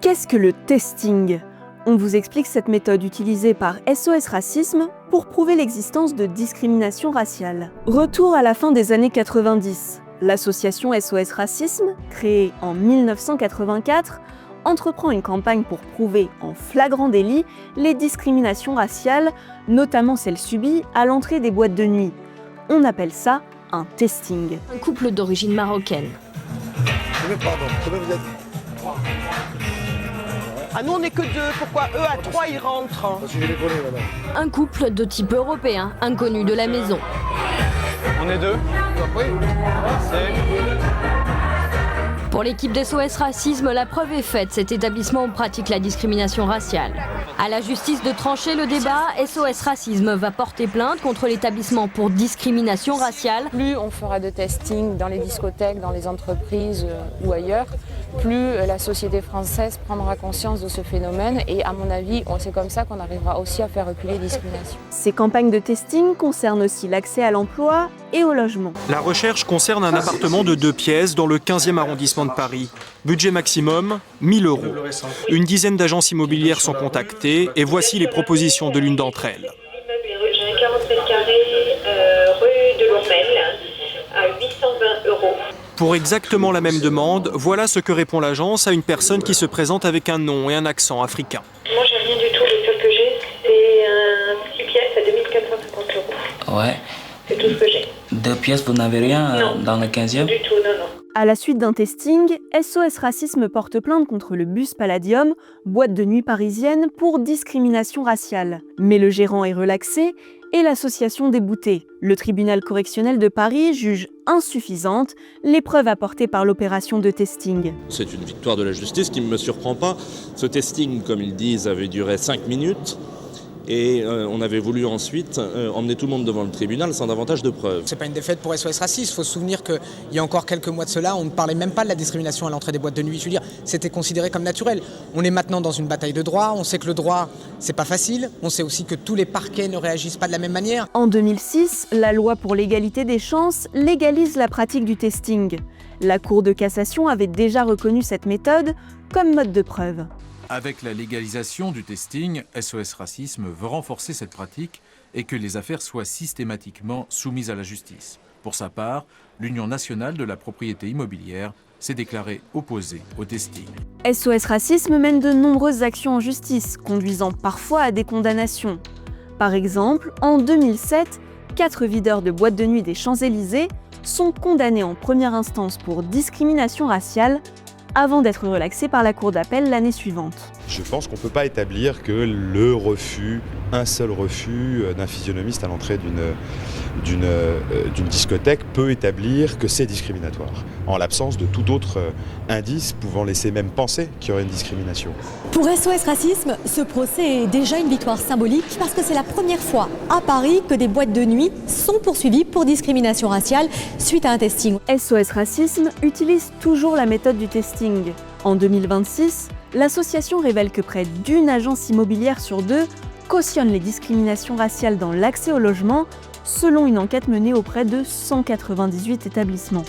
Qu'est-ce que le testing ? On vous explique cette méthode utilisée par SOS Racisme pour prouver l'existence de discrimination raciale. Retour à la fin des années 90. L'association SOS Racisme, créée en 1984, entreprend une campagne pour prouver en flagrant délit les discriminations raciales, notamment celles subies à l'entrée des boîtes de nuit. On appelle ça un testing. Un couple d'origine marocaine. Pardon, combien vous êtes ? Ah, nous on n'est que deux, pourquoi eux à trois ils rentrent? Parce que je les connais, madame. Un couple de type européen, inconnu de la maison. On est deux. Oui. Pour l'équipe d'SOS Racisme, la preuve est faite, cet établissement pratique la discrimination raciale. À la justice de trancher le débat, SOS Racisme va porter plainte contre l'établissement pour discrimination raciale. Plus on fera de testing dans les discothèques, dans les entreprises ou ailleurs, plus la société française prendra conscience de ce phénomène et à mon avis, c'est comme ça qu'on arrivera aussi à faire reculer les discriminations. Ces campagnes de testing concernent aussi l'accès à l'emploi et au logement. La recherche concerne un appartement de 2 pièces dans le 15e arrondissement de Paris. Budget maximum, 1 000 €. Une dizaine d'agences immobilières sont contactées et voici les propositions de l'une d'entre elles. 40 mètres carrés, rue de Lourmel, à 820 €. Pour exactement la même demande, voilà ce que répond l'agence à une personne qui se présente avec un nom et un accent africain. Moi, j'ai rien du tout. Le seul que j'ai, c'est un 6 pièces à 2 450 €. Ouais. C'est tout ce que j'ai. 2 pièces, vous n'avez rien Non. dans le 15e? Du tout, non, non. À la suite d'un testing, SOS Racisme porte plainte contre le Bus Palladium, boîte de nuit parisienne, pour discrimination raciale. Mais le gérant est relaxé et l'association déboutée. Le tribunal correctionnel de Paris juge insuffisantes les preuves apportées par l'opération de testing. C'est une victoire de la justice qui ne me surprend pas. Ce testing, comme ils disent, avait duré 5 minutes. Et on avait voulu ensuite emmener tout le monde devant le tribunal sans davantage de preuves. C'est pas une défaite pour SOS Racisme. Il faut se souvenir qu'il y a encore quelques mois de cela, on ne parlait même pas de la discrimination à l'entrée des boîtes de nuit. Je veux dire, c'était considéré comme naturel. On est maintenant dans une bataille de droit. On sait que le droit, c'est pas facile. On sait aussi que tous les parquets ne réagissent pas de la même manière. En 2006, la loi pour l'égalité des chances légalise la pratique du testing. La Cour de cassation avait déjà reconnu cette méthode comme mode de preuve. Avec la légalisation du testing, SOS Racisme veut renforcer cette pratique et que les affaires soient systématiquement soumises à la justice. Pour sa part, l'Union nationale de la propriété immobilière s'est déclarée opposée au testing. SOS Racisme mène de nombreuses actions en justice, conduisant parfois à des condamnations. Par exemple, en 2007, 4 videurs de boîtes de nuit des Champs-Élysées sont condamnés en première instance pour discrimination raciale, avant d'être relaxé par la cour d'appel l'année suivante. Je pense qu'on ne peut pas établir que le refus, un seul refus d'un physionomiste à l'entrée d'une discothèque peut établir que c'est discriminatoire, en l'absence de tout autre indice pouvant laisser même penser qu'il y aurait une discrimination. Pour SOS Racisme, ce procès est déjà une victoire symbolique parce que c'est la première fois à Paris que des boîtes de nuit sont poursuivies pour discrimination raciale suite à un testing. SOS Racisme utilise toujours la méthode du testing. En 2026, l'association révèle que près d'une agence immobilière sur 2 cautionne les discriminations raciales dans l'accès au logement, selon une enquête menée auprès de 198 établissements.